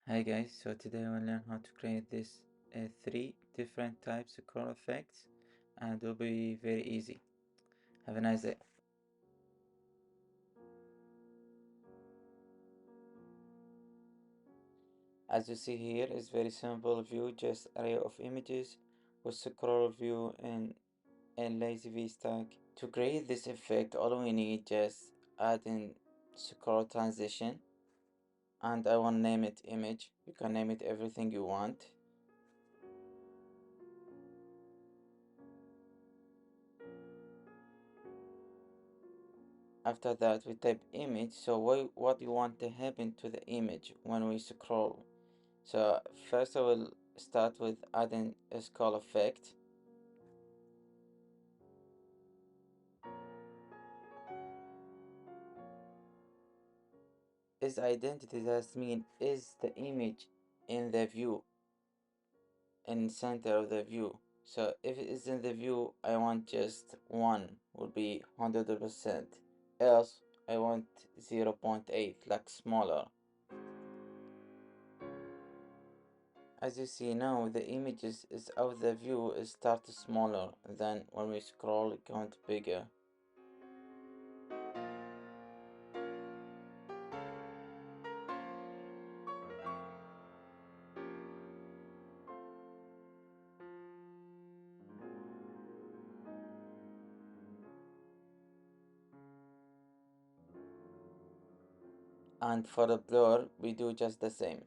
Hi guys, so today I will learn how to create this three different types of scroll effects, and it will be very easy. Have a nice day. As you see here is very simple view, just array of images with scroll view and lazy stack. To create this effect, all we need just add in scroll transition, and I want to name it image. You can name it everything you want. After that we type image, so what you want to happen to the image when we scroll. So first I will start with adding a scale effect. Is identity, that means is the image in the view, in center of the view. So if it is in the view, I want just 1 will be 100%, else I want 0.8, like smaller. As you see now, the images is of the view is start smaller, then when we scroll it count bigger. And for the blur we do just the same.